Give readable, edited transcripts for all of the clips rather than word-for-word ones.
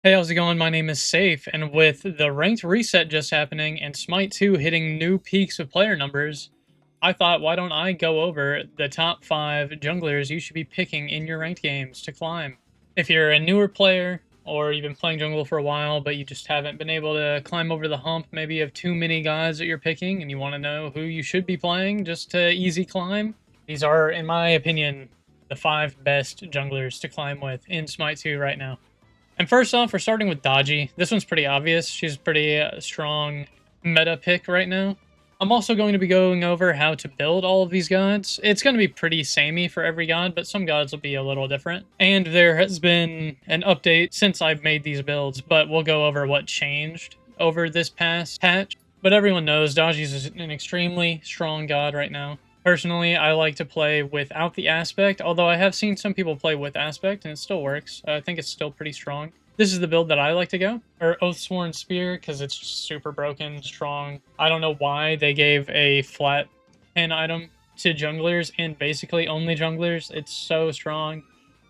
Hey, how's it going? My name is Safe, and with the ranked reset just happening and Smite 2 hitting new peaks of player numbers, I thought, why don't I go over the top 5 junglers you should be picking in your ranked games to climb? If you're a newer player, or you've been playing jungle for a while, but you just haven't been able to climb over the hump, maybe you have too many guys that you're picking, and you want to know who you should be playing just to easy climb, these are, in my opinion, the 5 best junglers to climb with in Smite 2 right now. And first off, we're starting with Dodgy. This one's pretty obvious. She's a pretty strong meta pick right now. I'm also going to be going over how to build all of these gods. It's going to be pretty samey for every god, but some gods will be a little different. And there has been an update since I've made these builds, but we'll go over what changed over this past patch. But everyone knows Dodgy's an extremely strong god right now. Personally, I like to play without the aspect, although I have seen some people play with aspect and it still works. I think it's still pretty strong. This is the build that I like to go, or Oathsworn Spear, because it's super broken, strong. I don't know why they gave a flat pin item to junglers and basically only junglers. It's so strong.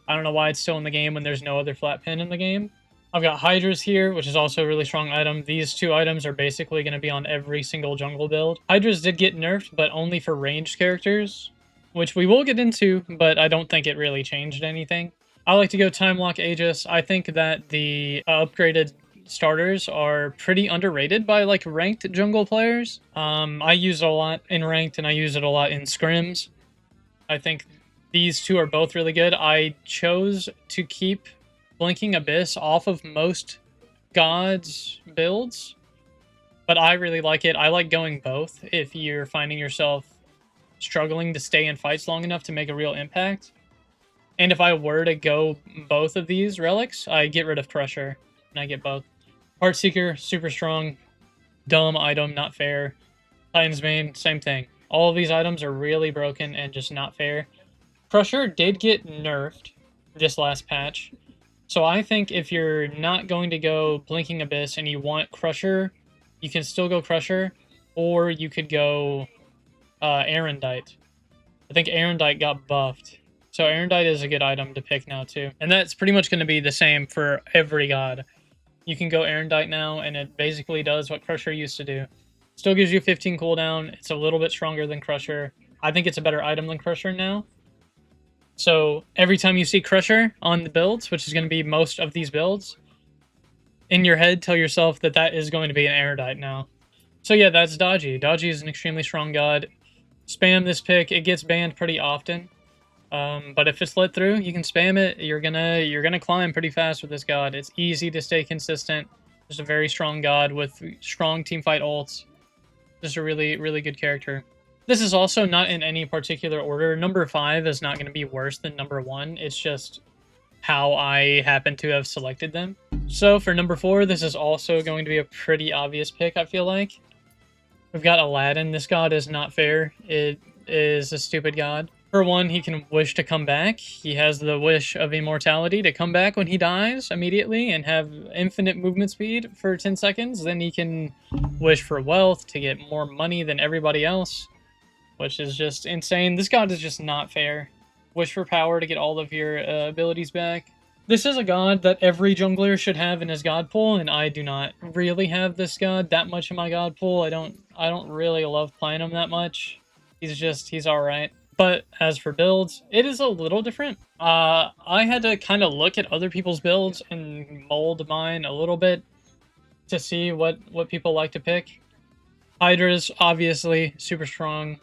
I don't know why it's still in the game when there's no other flat pin in the game. I've got Hydras here, which is also a really strong item. These two items are basically going to be on every single jungle build. Hydras did get nerfed, but only for ranged characters, which we will get into, but I don't think it really changed anything. I like to go Time Lock Aegis. I think that the upgraded starters are pretty underrated by like ranked jungle players. I use it a lot in ranked and I use it a lot in scrims. I think these two are both really good. I chose to keep Blinking Abyss off of most gods builds, but I really like it. I like going both if you're finding yourself struggling to stay in fights long enough to make a real impact. And if I were to go both of these relics, I get rid of Crusher and I get both. Heartseeker, super strong. Dumb item, not fair. Titan's Bane, same thing. All of these items are really broken and just not fair. Crusher did get nerfed this last patch. So I think if you're not going to go Blinking Abyss and you want Crusher, you can still go Crusher, or you could go Erendite. I think Erendite got buffed. So Erendite is a good item to pick now too. And that's pretty much going to be the same for every god. You can go Erendite now, and it basically does what Crusher used to do. Still gives you 15 cooldown. It's a little bit stronger than Crusher. I think it's a better item than Crusher now. So every time you see Crusher on the builds, which is going to be most of these builds, in your head, tell yourself that that is going to be an Erudite now. So yeah, that's Dodgy. Dodgy is an extremely strong god. Spam this pick. It gets banned pretty often. But if it's let through, you can spam it. You're gonna climb pretty fast with this god. It's easy to stay consistent. Just a very strong god with strong teamfight ults. Just a really, really good character. This is also not in any particular order. Number 5 is not going to be worse than number 1. It's just how I happen to have selected them. So for number 4, this is also going to be a pretty obvious pick, I feel like. We've got Aladdin. This god is not fair. It is a stupid god. For one, he can wish to come back. He has the wish of immortality to come back when he dies immediately and have infinite movement speed for 10 seconds. Then he can wish for wealth to get more money than everybody else, which is just insane. This god is just not fair. Wish for power to get all of your abilities back. This is a god that every jungler should have in his god pool, and I do not really have this god that much in my god pool. I don't really love playing him that much. He's alright. But as for builds, it is a little different. I had to kind of look at other people's builds and mold mine a little bit to see what people like to pick. Hydra's obviously super strong.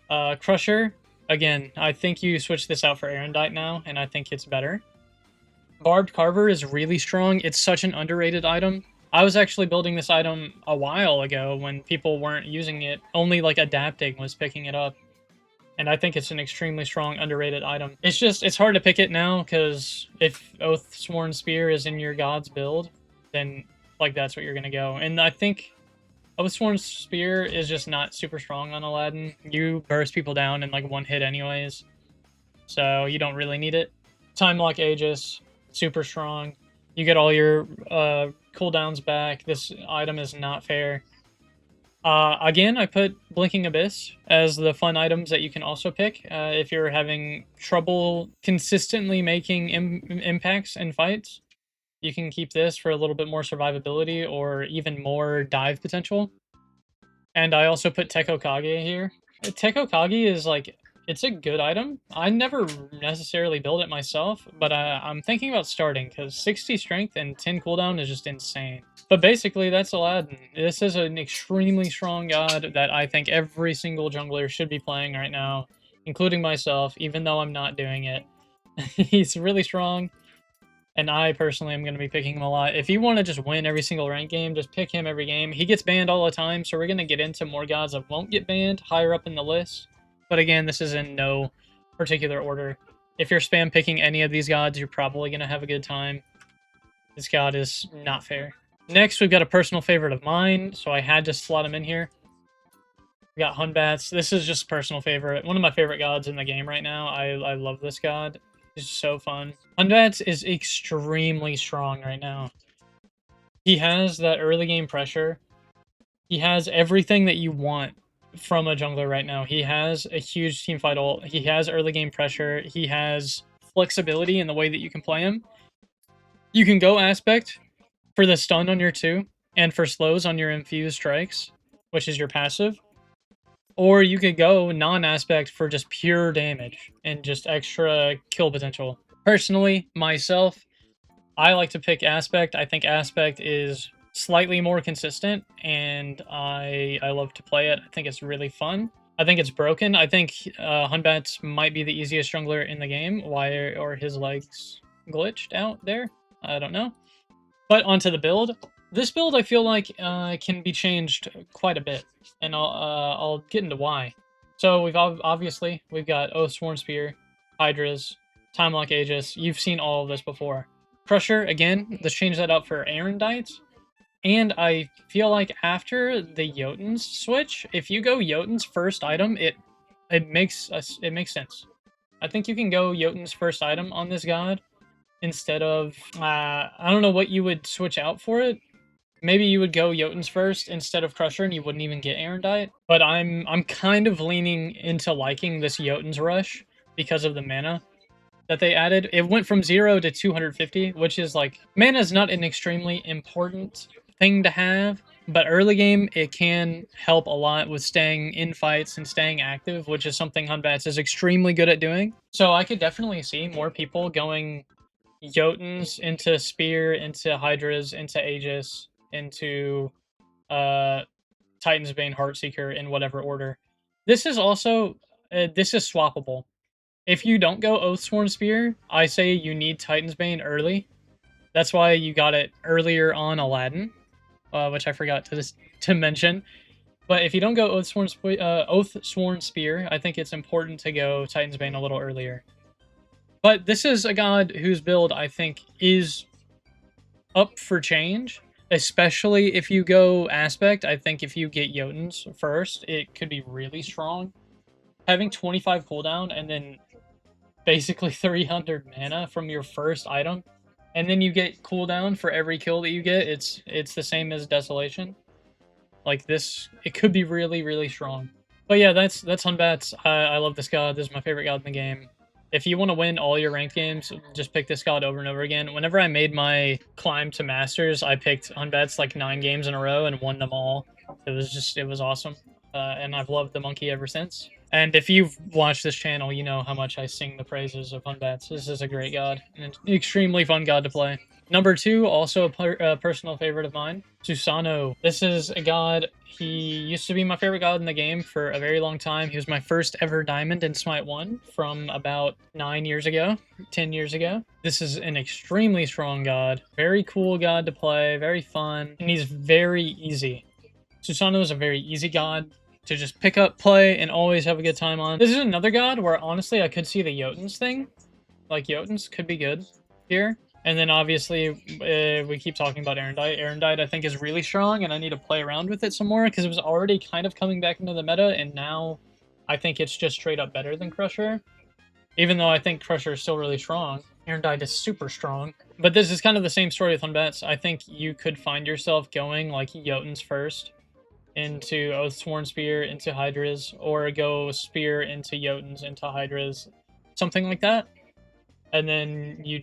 Crusher, again, I think you switch this out for Erendite now, and I think it's better. Barbed Carver is really strong. It's such an underrated item. I was actually building this item a while ago when people weren't using it. Only like adapting was picking it up. And I think it's an extremely strong, underrated item. It's hard to pick it now, because if Oathsworn Spear is in your god's build, then, like, that's what you're gonna go. And I think Oathsworn Spear is just not super strong on Aladdin. You burst people down in, like, one hit anyways, so you don't really need it. Time Lock Aegis, super strong. You get all your cooldowns back. This item is not fair. Again, I put Blinking Abyss as the fun items that you can also pick if you're having trouble consistently making impacts in fights. You can keep this for a little bit more survivability or even more dive potential. And I also put Tekokage here. Tekokage is like, it's a good item. I never necessarily build it myself, but I'm thinking about starting because 60 strength and 10 cooldown is just insane. But basically, that's Aladdin. This is an extremely strong god that I think every single jungler should be playing right now, including myself, even though I'm not doing it. He's really strong. And I personally am going to be picking him a lot. If you want to just win every single ranked game, just pick him every game. He gets banned all the time, so we're going to get into more gods that won't get banned higher up in the list. But again, this is in no particular order. If you're spam picking any of these gods, you're probably going to have a good time. This god is not fair. Next, we've got a personal favorite of mine, so I had to slot him in here. We got Hunbats. This is just a personal favorite. One of my favorite gods in the game right now. I love this god. It's so fun. Hunbats is extremely strong right now. He has that early game pressure. He has everything that you want from a jungler right now. He has a huge teamfight ult. He has early game pressure. He has flexibility in the way that you can play him. You can go Aspect for the stun on your 2 and for slows on your infused strikes, which is your passive. Or you could go non-aspect for just pure damage and just extra kill potential. Personally, myself, I like to pick aspect. I think aspect is slightly more consistent, and I love to play it. I think it's really fun. I think it's broken. I think Hunbats might be the easiest jungler in the game. Why are his legs glitched out there? I don't know. But onto the build. This build, I feel like, can be changed quite a bit, and I'll get into why. So we've got Oathsworn Spear, Hydras, Time Lock Aegis. You've seen all of this before. Crusher, again, let's change that up for Arendite. And I feel like after the Jotun's switch, if you go Jotun's first item, it makes sense. I think you can go Jotun's first item on this god instead of I don't know what you would switch out for it. Maybe you would go Jotun's first instead of Crusher, and you wouldn't even get Arendite. But I'm kind of leaning into liking this Jotun's rush because of the mana that they added. It went from 0 to 250, which is like, mana is not an extremely important thing to have, but early game it can help a lot with staying in fights and staying active, which is something Hunbats is extremely good at doing. So I could definitely see more people going Jotuns into Spear, into Hydras, into Aegis, into Titan's Bane, Heartseeker in whatever order. This is also this is swappable. If you don't go Oathsworn Spear, I say you need Titan's Bane early. That's why you got it earlier on Aladdin, which I forgot to mention. But if you don't go Oathsworn Spear, I think it's important to go Titan's Bane a little earlier. But this is a god whose build I think is up for change, especially if you go Aspect. I think if you get Jotuns first, it could be really strong. Having 25 cooldown and then basically 300 mana from your first item, and then you get cooldown for every kill that you get, it's the same as Desolation. Like this, it could be really, really strong. But yeah, that's Hunbats. I love this god. This is my favorite god in the game. If you want to win all your ranked games, just pick this god over and over again. Whenever I made my climb to Masters, I picked Hunbats like 9 games in a row and won them all. It was awesome. And I've loved the monkey ever since. And if you've watched this channel, you know how much I sing the praises of Hunbats. This is a great god, and an extremely fun god to play. Number 2, also a personal favorite of mine, Susano. This is a god, he used to be my favorite god in the game for a very long time. He was my first ever diamond in Smite 1 from about 9 years ago, 10 years ago. This is an extremely strong god, very cool god to play, very fun, and he's very easy. Susano is a very easy god to just pick up, play, and always have a good time on. This is another god where honestly I could see the Jotuns thing. Like Jotuns could be good here. And then obviously we keep talking about Arendite. Arendite I think is really strong, and I need to play around with it some more because it was already kind of coming back into the meta, and now I think it's just straight up better than Crusher. Even though I think Crusher is still really strong. Arendite is super strong. But this is kind of the same story with Hunbats. I think you could find yourself going like Jotuns first into Oathsworn Spear, into Hydras, or go Spear into Jotuns, into Hydras, something like that. And then you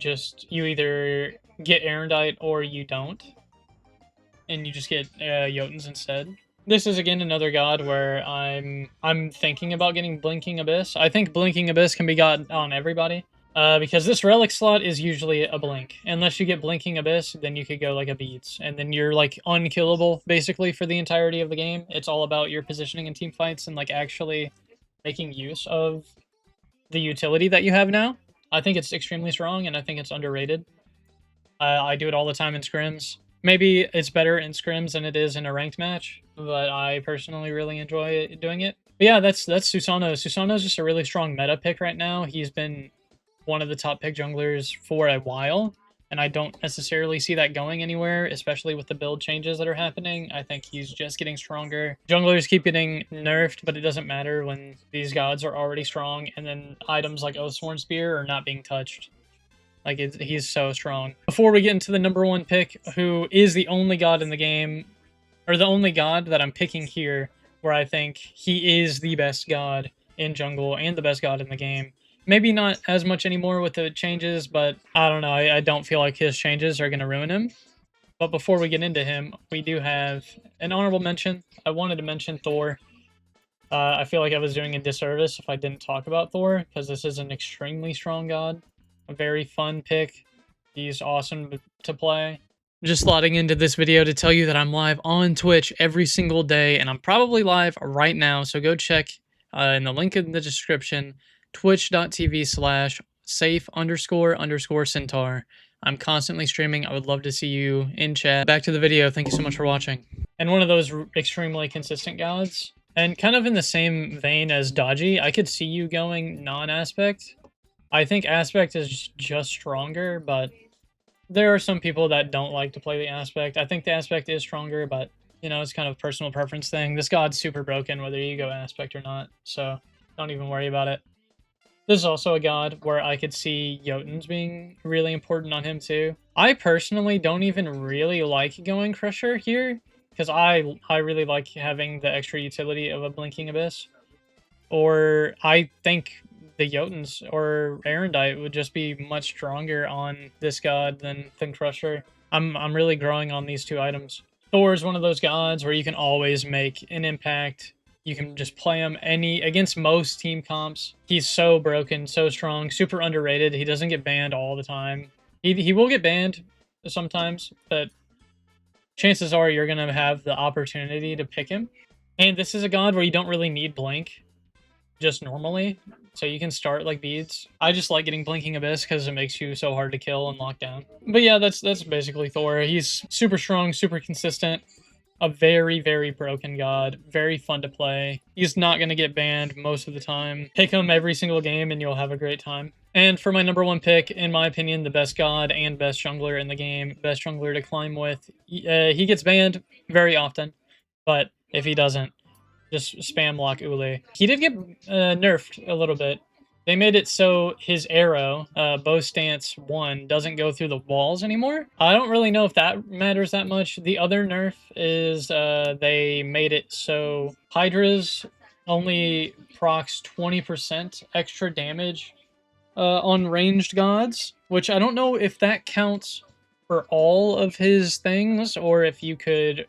either get Erendite or you don't, and you just get Jotuns instead. This is again another god where I'm thinking about getting Blinking Abyss. I think Blinking Abyss can be got on everybody. Because this relic slot is usually a blink. Unless you get Blinking Abyss, then you could go like a Beads. And then you're like unkillable basically for the entirety of the game. It's all about your positioning in team fights and like actually making use of the utility that you have now. I think it's extremely strong and I think it's underrated. I do it all the time in scrims. Maybe it's better in scrims than it is in a ranked match, but I personally really enjoy doing it. But yeah, that's Susanoo. Susanoo's just a really strong meta pick right now. He's been one of the top pick junglers for a while, and I don't necessarily see that going anywhere, especially with the build changes that are happening. I think he's just getting stronger. Junglers keep getting nerfed, but it doesn't matter when these gods are already strong, and then items like Oathsworn Spear are not being touched. Like, he's so strong. Before we get into the number one pick, who is the only god in the game, or the only god that I'm picking here, where I think he is the best god in jungle and the best god in the game. Maybe not as much anymore with the changes, but I don't know. I don't feel like his changes are going to ruin him. But before we get into him, we do have an honorable mention. I wanted to mention Thor. I feel like I was doing a disservice if I didn't talk about Thor, because this is an extremely strong god. A very fun pick. He's awesome to play. Just slotting into this video to tell you that I'm live on Twitch every single day, and I'm probably live right now, so go check in the link in the description, twitch.tv/safe__centaur. I'm constantly streaming. I would love to see you in chat. Back to the video. Thank you so much for watching. And one of those extremely consistent gods, and kind of in the same vein as Dodgy, I could see you going non-aspect. I think aspect is just stronger, but there are some people that don't like to play the aspect. I think the aspect is stronger, but, you know, it's kind of a personal preference thing. This god's super broken whether you go aspect or not, so don't even worry about it. This is also a god where I could see Jotuns being really important on him too. I personally don't even really like going Crusher here, because I really like having the extra utility of a Blinking Abyss. Or I think the Jotuns or Erendite would just be much stronger on this god than Crusher. I'm really growing on these two items. Thor is one of those gods where you can always make an impact. You can just play him against most team comps. He's so broken, so strong, super underrated. He doesn't get banned all the time. He will get banned sometimes, but chances are you're gonna have the opportunity to pick him. And this is a god where you don't really need Blink just normally, so you can start like Beads. I just like getting Blinking Abyss because it makes you so hard to kill and lock down. But yeah, that's basically Thor. He's super strong, super consistent, a very, very broken god, very fun to play. He's not going to get banned most of the time. Pick him every single game and you'll have a great time. And for my number one pick, in my opinion, the best god and best jungler in the game, best jungler to climb with, he gets banned very often, but if he doesn't, just spam lock Ule. He did get nerfed a little bit. They made it so his arrow, bow stance 1, doesn't go through the walls anymore. I don't really know if that matters that much. The other nerf is they made it so Hydra's only procs 20% extra damage on ranged gods, which I don't know if that counts for all of his things, or if you could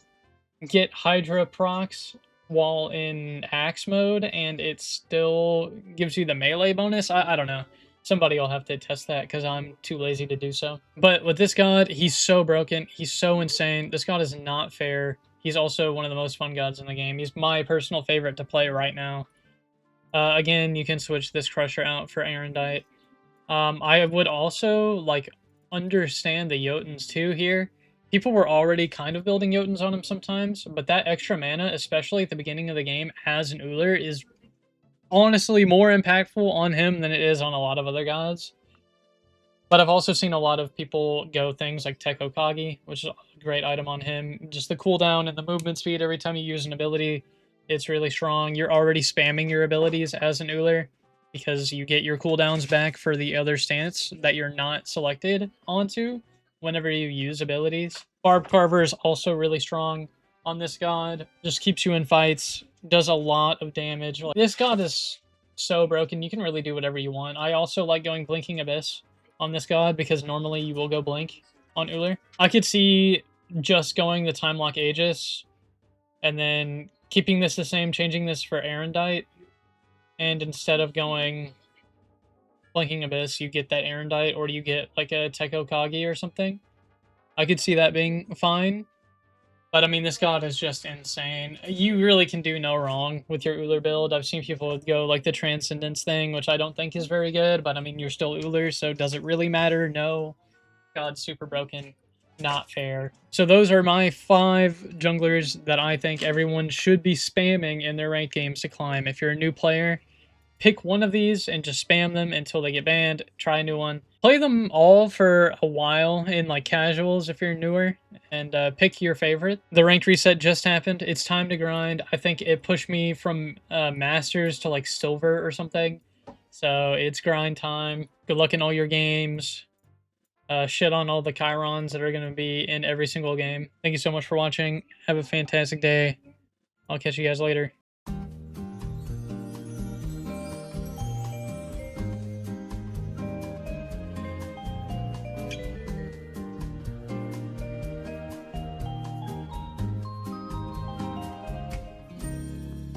get Hydra procs while in axe mode and it still gives you the melee bonus. I don't know. Somebody will have to test that because I'm too lazy to do so. But with this god, he's so broken. He's so insane. This god is not fair. He's also one of the most fun gods in the game. He's my personal favorite to play right now. Again, you can switch this Crusher out for Erendite. I would also like understand the Jotuns too here. People were already kind of building Jotuns on him sometimes, but that extra mana, especially at the beginning of the game as an Uller, is honestly more impactful on him than it is on a lot of other gods. But I've also seen a lot of people go things like Tech Okage, which is a great item on him. Just the cooldown and the movement speed every time you use an ability, it's really strong. You're already spamming your abilities as an Uller because you get your cooldowns back for the other stance that you're not selected onto whenever you use abilities. Barb Carver is also really strong on this god. Just keeps you in fights, does a lot of damage. This god is so broken, you can really do whatever you want. I also like going Blinking Abyss on this god because normally you will go Blink. on Uller. I could see just going the Time Lock Aegis, and then keeping this the same, changing this for Erendite, and instead of going Blinking Abyss, you get that Erendite, or you get like a Tekko Kagi or something. I could see that being fine. But I mean, this god is just insane. You really can do no wrong with your Uller build. I've seen people go like the Transcendence thing, which I don't think is very good, but I mean, you're still Uller, so does it really matter? No. God's super broken. Not fair. So those are my 5 junglers that I think everyone should be spamming in their ranked games to climb. If you're a new player, pick one of these and just spam them until they get banned. Try a new one. Play them all for a while in like casuals if you're newer, and pick your favorite. The ranked reset just happened. It's time to grind. I think it pushed me from masters to like silver or something. So it's grind time. Good luck in all your games. Shit on all the Chirons that are going to be in every single game. Thank you so much for watching. Have a fantastic day. I'll catch you guys later.